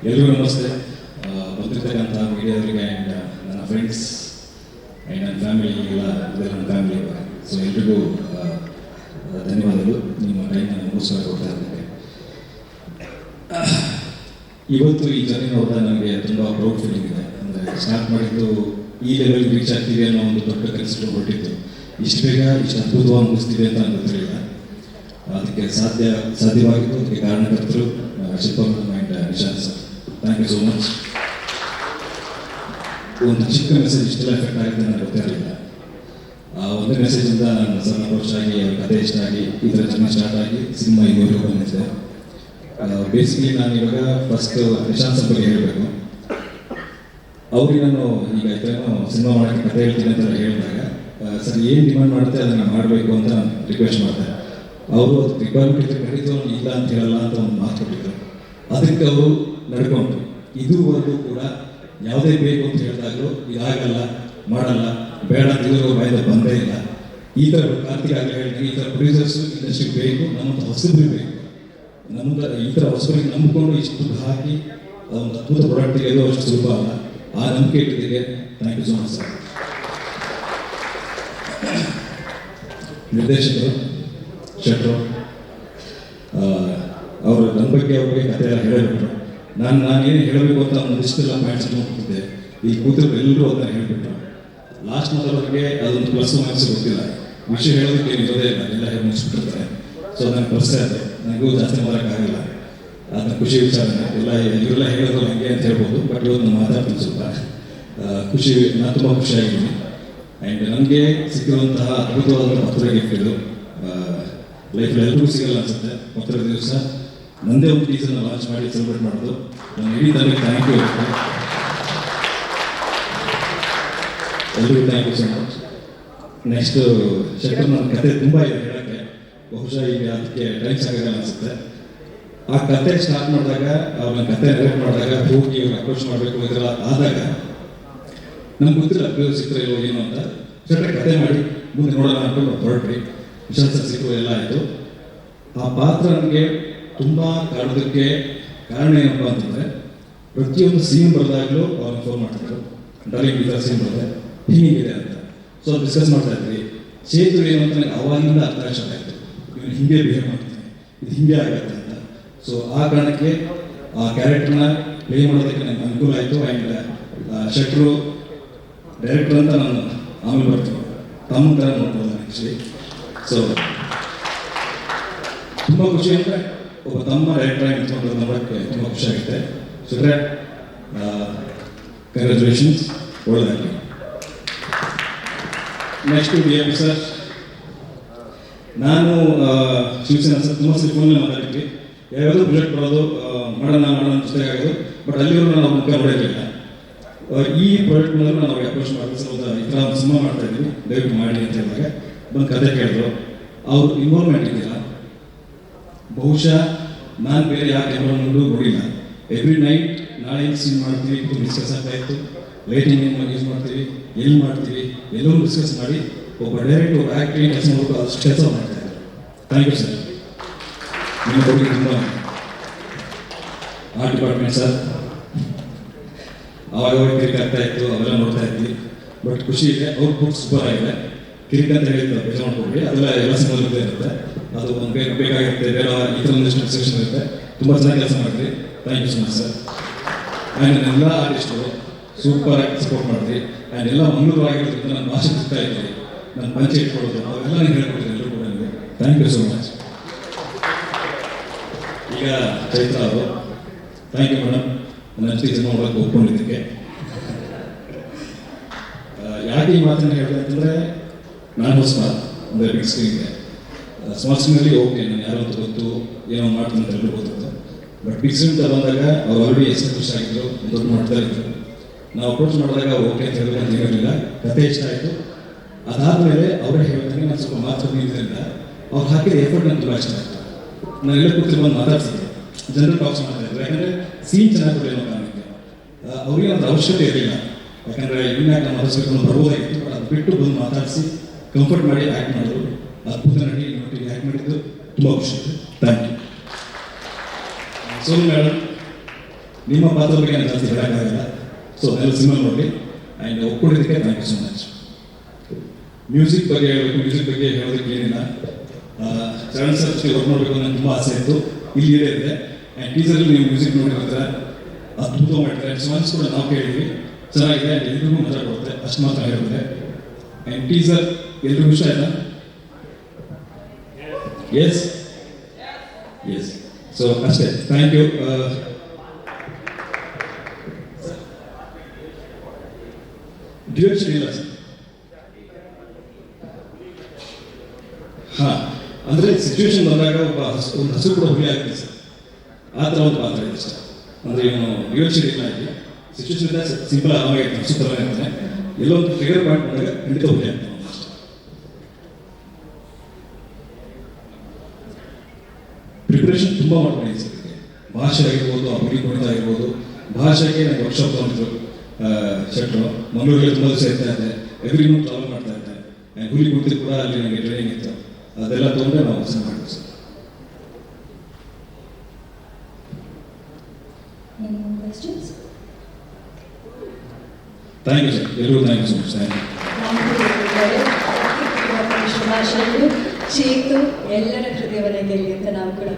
ಎಲ್ಲರಿಗೂ ನಮಸ್ತೆ. ಬಂದಿರ್ತಕ್ಕಂಥ ಮೀಡಿಯಾದವರಿಗೆ ಆ್ಯಂಡ್ ನನ್ನ ಫ್ರೆಂಡ್ಸ್ ಆ್ಯಂಡ್ ನನ್ನ ಫ್ಯಾಮಿಲಿ ಎಲ್ಲ ಇದೆ, ನನ್ನ ಫ್ಯಾಮಿಲಿ. ಸೊ ಎಲ್ರಿಗೂ ಧನ್ಯವಾದಗಳು ನಿಮ್ಮ ಟೈಮ್ನ ಮುಗಿಸ್ತಾ ಕೊಡ್ತಾ ಇರೋದಕ್ಕೆ. ಇವತ್ತು ಈ ಜರ್ನಿ ನೋಡಿದಾಗ ನನಗೆ ತುಂಬ ಪ್ರೌಡ್ ಫೀಲಿಂಗ್ ಇದೆ. ಅಂದರೆ ಸ್ಟಾರ್ಟ್ ಮಾಡಿದ್ದು ಈ ಲೆವೆಲ್ಗೆ ರೀಚ್ ಆಗ್ತೀವಿ ಅನ್ನೋ ಒಂದು ದೊಡ್ಡ ಕನಸು ಹೊರಟಿತ್ತು. ಇಷ್ಟು ಬೇಗ ಇಷ್ಟು ಅದ್ಭುತವಾಗಿ ಮುಗಿಸ್ತೀವಿ ಅಂತ ನನಗೆ ಗೊತ್ತಿರಲಿಲ್ಲ. ಅದಕ್ಕೆ ಸಾಧ್ಯವಾಗಿತ್ತು. ಅದಕ್ಕೆ ಕಾರಣಕರ್ತರು Shilpamma and Nishant sir. Thank you so much. ಒಂದು ಚಿಕ್ಕ ಮೆಸೇಜ್ ಇಷ್ಟೆಲ್ಲ ಎಫೆಕ್ಟ್ ಆಗುತ್ತೆ ನನಗೆ ಗೊತ್ತಿರಲಿಲ್ಲ. ಒಂದೇ ಮೆಸೇಜಿಂದ ನಾನು ಸಣ್ಣ ವರ್ಷ ಆಗಿ ಅವ್ರ ಕಥೆ ಇಷ್ಟ ಆಗಿ ಈ ಥರ ಜನ ಸ್ಟಾರ್ಟ್ ಆಗಿ ಸಿನಿಮಾ ಇದುವರೆಗೂ ಬಂದಿದ್ದೆ. ಬೇಸಿಕಲಿ ನಾನು ಇವಾಗ ಫಸ್ಟ್ ನಿಶಾಂತ್ ಸರ್ ಬಗ್ಗೆ ಹೇಳಬೇಕು. ಅವ್ರಿಗೆ ನಾನು ಈಗ ಇದನ್ನು ಸಿನಿಮಾ ಮಾಡೋಕ್ಕೆ ಕಥೆ ಹೇಳ್ತೀನಿ ಅಂತ ಹೇಳಿದಾಗ ಸರ್ ಏನು ಡಿಮಾಂಡ್ ಮಾಡುತ್ತೆ ಅದನ್ನು ಮಾಡಬೇಕು ಅಂತ ನಾನು ರಿಕ್ವೆಸ್ಟ್ ಮಾಡಿದೆ. ಅವರು ಅದು ರಿಕ್ವೈರ್ಮೆಂಟ್ ಕರೀತು ಇಲ್ಲ ಅಂತ ಹೇಳಲ್ಲ ಅಂತ ಒಂದು ಮಾತು ಕೊಟ್ಟಿದ್ರು. ಅದಕ್ಕೆ ಅವರು ನಡ್ಕೊಂಡ್ರು. ಇದುವರೆಗೂ ಕೂಡ ಯಾವುದೇ ಬೇಕು ಅಂತ ಹೇಳಿದಾಗಲೂ ಇದಾಗಲ್ಲ, ಮಾಡಲ್ಲ, ಬೇಡ ಅಂತ ಇದುವರೆಗೂ ಬಾಯಿಂದ ಬಂದೇ ಇಲ್ಲ. ಈ ಥರ ಕಾರ್ತಿಕ್ ಆಗಲಿ ಹೇಳಿದಾಗ ಈ ಥರ ಪ್ರೊಡ್ಯೂಸರ್ಸು ಇಂಡಸ್ಟ್ರಿಗೆ ಬೇಕು, ನಮ್ಮಂಥ ಹೊಸಬ್ರಿಗೆ ಬೇಕು. ನಮ್ಮದು ಈ ಥರ ಹೊಸಬರಿಗೆ ನಂಬಿಕೊಂಡು ಇಷ್ಟು ದುಡ್ಡು ಹಾಕಿ ಒಂದು ಅದ್ಭುತ ಪ್ರಾಡಕ್ಟ್ ತೆಗೆದು ಅಷ್ಟು ಸುಲಭ ಅಲ್ಲ. ಆ ನಂಬಿಕೆ ಇಟ್ಟಿದ್ದಕ್ಕೆ thank you so much sir. ನಿರ್ದೇಶಕರು ಶೆಟ್ರು ಅವರು ನನ್ನ ಬಗ್ಗೆ ಅವ್ರಿಗೆ ಕಥೆ ಎಲ್ಲ ಹೇಳಿಬಿಟ್ರು. ನಾನೇನು ಹೇಳಬೇಕು ಅಂತ ಒಂದಿಷ್ಟೆಲ್ಲ ಪಾಯಿಂಟ್ಸ್ ನೋಡ್ತಿದ್ದೆ. ಈ ಕೂತರು ಎಲ್ಲರೂ ಅದನ್ನ ಹೇಳಿಬಿಟ್ರು. ಲಾಸ್ಟ್ ಮಾತಾಡೋರಿಗೆ ಅದೊಂದು ಪ್ಲಸ್ ಮೈನಸ್ ಗೊತ್ತಿಲ್ಲ. ವಿಷಯ ಹೇಳೋದಕ್ಕೆ ಏನು ಇರೋದೇ ಇಲ್ಲ, ಎಲ್ಲ ಹೇಳಿ ಮುಗಿಸ್ಬಿಟ್ಟಿರ್ತಾರೆ. ಸೊ ನಾನು ಪರಿಸ್ಥಿತಿ ಇದೆ, ನನಗೂ ಜಾಸ್ತಿ ಮಾಡೋಕ್ಕಾಗಲ್ಲ. ಅದನ್ನ ಖುಷಿ ವಿಚಾರನೆ ಎಲ್ಲ ಇವರೆಲ್ಲ ಹೇಳೋದು ಹಂಗೆ ಅಂತ ಹೇಳ್ಬೋದು. ಬಟ್ ಇವತ್ತು ನಾನು ಮಾತಾಡ್ತೀನಿ ಸ್ವಲ್ಪ ಖುಷಿ. ನಾನು ತುಂಬ ಖುಷಿಯಾಗಿದ್ದೀನಿ. ಆ್ಯಂಡ್ ನನಗೆ ಸಿಕ್ಕಿರುವಂತಹ ಅದ್ಭುತವಾದ ಮಥುರಾ ಗಿಫ್ಟ್ ಇದು. ಲೈಫಲ್ಲಿ ಎಲ್ಲರಿಗೂ ಸಿಗಲ್ಲ ಅನ್ಸುತ್ತೆ. ಮಥುರಾ ದಿವಸ ನಂದೇ ಒಂದು ಟೀಸರ್ನ ಲಾಂಚ್ ಮಾಡಿ ಸೆಲೆಬ್ರೇಟ್ ಮಾಡೋದು. ನಾನು ಇಡೀ ತಂಡಕ್ಕೆ ಥ್ಯಾಂಕ್ ಯು ಹೇಳ್ತೀನಿ. ಎಲ್ರಿಗೂ thank you so much. Next Shettar, ನನ್ನ ಕತೆ ತುಂಬ ಇದೆ ಹೇಳೋಕ್ಕೆ. ಬಹುಶಃ ಈಗ ಅದಕ್ಕೆ ಟೈಮ್ ಸಾಕಾಗಲ್ಲ ಅನಿಸುತ್ತೆ. ಆ ಕತೆ ಸ್ಟಾರ್ಟ್ ಮಾಡಿದಾಗ, ಅವ್ರನ್ನ ಕತೆ ನೆರೆಕ್ಟ್ ಮಾಡಿದಾಗ, ಹೋಗಿ ಇವ್ರು ಅಪ್ರೋಚ್ ಮಾಡಬೇಕು ಇದೆಲ್ಲ ಆದಾಗ ನಮ್ಗೆ ಗೊತ್ತಿಲ್ಲ ಅಪ್ರೋಚ್ ಸಿಕ್ಕರೆ ಇಲ್ಲೋ ಏನು ಅಂತ. ಶೆಟ್ಟರ್ ಕತೆ ಮಾಡಿ ಮುಂದೆ ನೋಡೋಣ ಅಂದ್ಕೊಂಡು ಹೊರಟ್ರಿ. ವಿಶಾಲ್ ಸರ್ ಸಿಕ್ಕರು, ಎಲ್ಲ ಆಯಿತು. ಆ ಪಾತ್ರ ನನಗೆ ತುಂಬ ಕಾಡೋದಕ್ಕೆ ಕಾರಣ ಏನಪ್ಪ ಅಂತಂದರೆ, ಪ್ರತಿಯೊಂದು ಸೀನ್ ಬರೆದಾಗಲೂ ಅವ್ರನ್ನ ಫೋನ್ ಮಾಡ್ತಿದ್ರು. ಡಾರ್ಲಿಂಗ್ ಈ ಥರ ಸೀನ್ ಬರೆದೆ, ಹೀಗಿದೆ ಅಂತ. ಸೊ ಡಿಸ್ಕಸ್ ಮಾಡ್ತಾ ಇದ್ವಿ. ಸೇತು ಏನು ಅಂತ ನನಗೆ ಅವಾಗಿಂದ ಅರ್ಥ ಆಯಿತು. ಇವನು ಹೀಗೆ ಬಿಹೇವ್ ಮಾಡ್ತಾನೆ, ಇದು ಹೀಗೆ ಆಗುತ್ತೆ ಅಂತ. ಸೊ ಆ ಕಾರಣಕ್ಕೆ ಆ ಕ್ಯಾರೆಕ್ಟರ್ನ ಪ್ಲೇ ಮಾಡೋದಕ್ಕೆ ನನಗೆ ಅನುಕೂಲ ಆಯಿತು. ಆ್ಯಂಡ್ ಶೆಟ್ರು ಡೈರೆಕ್ಟರ್ ಅಂತ ನಾನು ಆಮೇಲೆ ಬರ್ತೀನಿ, ತಮ್ಮ ಥರ ನೋಡ್ಬೋದು ಆ್ಯಕ್ಚುಲಿ. ಸೊ ತುಂಬ ಖುಷಿ ಅಂದರೆ ಒಬ್ಬ ತಮ್ಮ ಡೈರೆಕ್ಟರ್ ಆಗಿ ನಿಂತ್ಕೊಂಡು ನೋಡೋಕ್ಕೆ ತುಂಬ ಖುಷಿ ಆಗುತ್ತೆ. ಶೆಟ್ರೆ, ಕಂಗ್ರ್ಯಾಚುಲೇಷನ್ಸ್, ಒಳ್ಳೆದಾಗಲಿ. Next BM sir. ನಾನು ಶಿವಸೇನಾ ಸರ್ ತುಂಬ ಸರಿ ಫೋನಲ್ಲಿ ಮಾತಾಡಿದ್ವಿ. ಯಾವ್ಯಾವುದೋ ಪ್ರೊಜೆಕ್ಟ್ ಬರೋದು, ಮಾಡೋಣ ಜೊತೆಗಾಗೋದು. ಬಟ್ ಅಲ್ಲಿವರೆಗೂ ನಾನು ಮುಖ ನೋಡೋಕ್ಕಿಲ್ಲ. ಈ ಪ್ರಾಜೆಕ್ಟ್ನಾದ್ರೂ ನಾನು ಅವ್ರಿಗೆ ಅಪ್ರೋಚ್ ಮಾಡಿದ್ರೆ ಸರ್ ಈ ಥರ ಒಂದು ಸಿನಿಮಾ ಮಾಡ್ತಾ ಇದ್ದೀನಿ, ದಯವಿಟ್ಟು ಮಾಡಿ ಅಂತ ಹೇಳಿದಾಗ ಬಂದು ಕತೆ ಕೇಳಿದ್ರು. ಅವ್ರು ಇನ್ವಾಲ್ವ್ಮೆಂಟ್ ಇದೆಯಲ್ಲ, ಬಹುಶಃ ನಾನು ಬೇರೆ ಯಾಕೆ ಇನ್ವಾಲ್ವ್ಮೆಂಟು ನೋಡಿಲ್ಲ. ಎವ್ರಿ ನೈಟ್ ನಾಳೆ ಏನು ಸೀನ್ ಮಾಡ್ತೀವಿ ಇದು ಡಿಸ್ಕಸ್ ಆಗ್ತಾ ಇತ್ತು. ಲೈಟಿಂಗ್ ಏನು ಯೂಸ್ ಮಾಡ್ತೀವಿ, ಎಲ್ಲಿ ಮಾಡ್ತೀವಿ, ಎಲ್ಲರೂ ಡಿಸ್ಕಸ್ ಮಾಡಿ ಒಬ್ಬ ಡೈರೆಕ್ಟ್ ಒಬ್ಬ ಆ್ಯಕ್ಟಿಂಗ್ ಕೆಲಸ ಮಾಡಬೇಕು, ಅಷ್ಟು ಕೆಲಸ ಮಾಡ್ತಾ ಇದ್ದಾರೆ. Thank you sir. ನಿಮ್ಮ ಬಗ್ಗೆ ತುಂಬ. ಆರ್ಟ್ ಡಿಪಾರ್ಟ್ಮೆಂಟ್ ಸರ್, ಅವಾಗ ಕಿರಿಕ್ ಆಗ್ತಾ ಇತ್ತು, ಅವೆಲ್ಲ ನೋಡ್ತಾ ಇದ್ವಿ. ಬಟ್ ಖುಷಿ ಇದೆ, ಅವ್ರ ಬುಕ್ ಸೂಪರ್ ಆಗಿದೆ. ಕಿರಿಕ್ ಅಂತ ಹೇಳಿದ್ದು ಬೇಜ ಮಾಡ್ಕೊಡ್ರಿ, ಅದೆಲ್ಲ ಎಲ್ಲ ಸಿನಿಮಾದಲ್ಲೇ ಇರುತ್ತೆ. ಅದು ಒಂದು ಬೇಕಾಗಿರುತ್ತೆ, ಬೇರೆ ಈ ಥರ ಒಂದಿಷ್ಟು ಡಿಸ್ಕಷನ್ ಇರುತ್ತೆ. ತುಂಬ ಚೆನ್ನಾಗಿ ಕೆಲಸ ಮಾಡಿದ್ರಿ. Thank you so much sir. And ಎಲ್ಲ ಆರ್ಟಿಸ್ಟು ಸೂಪರ್ ಆಗಿ ಸಪೋರ್ಟ್ ಮಾಡಿದ್ರಿ. ಆ್ಯಂಡ್ ಎಲ್ಲ ಮಂಗಳೂರು ಆಗಿರೋದ್ರಿಂದ ನನ್ನ ಭಾಷೆ ಸಿಗ್ತಾ ಇದ್ದೀರಿ, ನನ್ನ ಪಂಚೆ ಇಟ್ಕೊಳ್ಳೋದು ಅವೆಲ್ಲ ನೀವು ಹೇಳ್ಕೊಡ್ತೀರಿ ಎಲ್ಲರೂ ಕೂಡ. ನಿಮಗೆ ಥ್ಯಾಂಕ್ ಯು ಸೊ ಮಚ್. ಈಗ ಚೈತ್ರ ಅವರು, ಥ್ಯಾಂಕ್ ಯು ಮೇಡಮ್, ನನ್ನ ಅಷ್ಟು ಸಿನಿಮಾ ಮಾಡೋಕ್ಕೆ ಒಪ್ಕೊಂಡಿದ್ದಕ್ಕೆ. ಯಾಕೆ ಈ ಮಾತನ್ನು ಹೇಳಿದೆ ಅಂತಂದರೆ, ನಾನು ಹೊಸ ಅಂದರೆ ಬಿಗ್ ಸ್ಕ್ರೀನ್ಗೆ ಸ್ಮಾಲ್ ಸ್ಕ್ರೀನಲ್ಲಿ ಓಕೆ, ನಾನು ಯಾರೋ ಅಂತ ಗೊತ್ತು, ಏನೋ ಮಾಡ್ತೀನಿ ಅಂತ ಎಲ್ಲರೂ ಗೊತ್ತಿತ್ತು. ಬಟ್ ಬಿಗ್ ಸ್ಕ್ರೀನ್ ಅಂತ ಬಂದಾಗ ಅವ್ರು ಆಲ್ರೆಡಿ ಎಷ್ಟು ಖುಷಿ ಆಗಿದ್ರು, ದೊಡ್ಡ ಮಾಡ್ತಾ ಇದ್ರು. ನಾವು ಅಪ್ರೋಚ್ ಮಾಡಿದಾಗ ಓಕೆ ಅಂತ ಹೇಳೋದು ಅಂತ ಏನಿರಲಿಲ್ಲ. ಕತೆ ಇಷ್ಟ ಆಯಿತು. ಅದಾದಮೇಲೆ ಅವರೇ ಹೇಳ್ತಾನೆ, ನಾನು ಸ್ವಲ್ಪ ಮಾತಾಡ್ತಿದ್ದರಿಂದ ಅವ್ರು ಹಾಕಿದ ಎಫರ್ಟ್ ನನಗೆ ತುಂಬ ಇಷ್ಟ ಆಯಿತು. ನಾನು ಎಲ್ಲ ಕೂತ್ಕೊಂಡು ಬಂದು ಮಾತಾಡ್ತಿದ್ದೆ, ಜನರಲ್ ಟಾಕ್ಸ್ ಮಾಡ್ತಾಯಿದ್ರು. ಯಾಕಂದರೆ ಸೀನ್ ಚೆನ್ನಾಗಿ ಕೊಡಲಿ ಅನ್ನೋ ಕಾರಣಕ್ಕೆ ಅವ್ರಿಗೆ ಅದು ಅವಶ್ಯಕತೆ ಇರಲಿಲ್ಲ. ಯಾಕಂದರೆ ಇನ್ಯಾಕೆ ನಾನು ಮಾತಾಡ್ಸ್ಬೇಕು ಬರ್ಬೋದಾಗಿತ್ತು. ಬಟ್ ಅದು ಬಿಟ್ಟು ಬಂದು ಮಾತಾಡಿಸಿ ಕಂಫರ್ಟ್ ಮಾಡಿ ಆ್ಯಕ್ಟ್ ಮಾಡೋದು, ಅದ್ಭುತ ನಡಿ ನೋಟಿಗೆ ಆ್ಯಕ್ಟ್ ಮಾಡಿದ್ದು ತುಂಬ ಖುಷಿ. Thank you. ಸೋನು ಮೇಡಮ್, ನಿಮ್ಮ ಪಾತ್ರದ ಬಗ್ಗೆ ನಾನು ಜಾಸ್ತಿ ಹೇಳೋಕ್ಕಾಗಲ್ಲ. ಸೊ ಅದೆಲ್ಲ ಸಿನಿಮಾ ನೋಡಿ ಆ್ಯಂಡ್ ಒಪ್ಕೊಂಡಿದ್ದಕ್ಕೆ thank you so much. Music ಬಗ್ಗೆ ಹೇಳಬೇಕು, ಮ್ಯೂಸಿಕ್ ಬಗ್ಗೆ ಹೇಳೋದಕ್ಕೆ ಏನಿಲ್ಲ. ಚರಣ್ ಸರ್ ಜೊತೆ ವರ್ಕ್ ಮಾಡಬೇಕು ನನಗೆ ತುಂಬ ಆಸೆ ಇತ್ತು, ಇಲ್ಲಿ ಇದೆ ಆ್ಯಂಡ್ ಟೀಸರಲ್ಲಿ ನೀವು ಮ್ಯೂಸಿಕ್ ನೋಡಿರ್ತಾರೆ, ಅದ್ಭುತ ಮಾಡ್ತಾರೆ. ಸಾಂಗ್ಸ್ ಕೂಡ ನಾವು ಕೇಳಿದ್ವಿ, ಚೆನ್ನಾಗಿದೆ, ಎಲ್ರಿಗೂ ಮಜಾ ಕೊಡುತ್ತೆ, ಅಷ್ಟು ಮಾತ್ರ ಹೇಳಿರುತ್ತೆ. ಆ್ಯಂಡ್ ಟೀಸರ್ ಎಲ್ರಿಗೂ ಇಷ್ಟ ಆಯ್ತಾ? Yes yes. ಸೊ ಅಷ್ಟೇ, ಥ್ಯಾಂಕ್ ಯು. ಡ್ಯೂರೇಷನ್ ಇಲ್ಲ ಸರ್. ಹಾಂ, ಅಂದರೆ ಸಿಚುವೇಶನ್ ಬಂದಾಗ ಒಂದು ಹಸು ಕೂಡ ಹುಳಿ ಆಗ್ತದೆ ಸರ್, ಆ ಥರ ಒಂದು ಪಾತ್ರ ಇದೆ ಸರ್. ಅಂದರೆ ಇವನು ಡ್ಯೂರೇಷನ್ ಇಲ್ಲ ಆಗಿ ಸಿಚುವೇಶನ್ ಇದ್ದಾಗ ಸಿಂಪಲ್ ಆರಾಮಾಗಿರ್ತಾನೆ, ಹಸು ಥರ ಇರ್ತಾನೆ. ಎಲ್ಲೋ ಒಂದು ಟ್ರಿಗರ್ ಪಾಯಿಂಟ್ ಬಂದಾಗ ಖಂಡಿತ ಹುಳಿ ಆಗ್ತಾನೆ. ಪ್ರಿಪ್ರೇಷನ್ ತುಂಬ ಮಾಡ್ಕೊಂಡಿದ್ದೀನಿ ಸರ್. ಭಾಷೆ ಆಗಿರ್ಬೋದು, ಆ ಹುಲಿ ಕುಣಿತ ಆಗಿರ್ಬೋದು, ಭಾಷೆಗೆ ನನಗೆ ವರ್ಕ್ಶಾಪ್ ತೊಗೊಂಡಿದ್ರು ಶೆಟ್ರು. ಮಂಗಳೂರಲ್ಲಿ ತುಂಬ ದಿವಸ ಇರ್ತಾ ಇದ್ದೆ, ಎವ್ರಿ ಮಂತ್ ಟ್ರಾವೆಲ್ ಮಾಡ್ತಾ ಇದ್ದೆ. ಹುಲಿ ಕುಣಿತ ಕೂಡ ಅಲ್ಲಿ ನನಗೆ ಟ್ರೈನಿಂಗ್ ಇತ್ತು, ಅದೆಲ್ಲ ತೊಗೊಂಡೆ ನಾವು ಕೆಲಸ ಮಾಡಿದ್ವಿ ಸರ್. ಥ್ಯಾಂಕ್ ಯು ಸರ್, ಎಲ್ಲರಿಗೂ thank you so much. Thank you. ಶುಭಾಶಯಗಳು. ಚೇತು ಎಲ್ಲರ ಹೃದಯವನ್ನ ಗೆಲ್ಲಿ ಅಂತ ನಾವು ಕೂಡ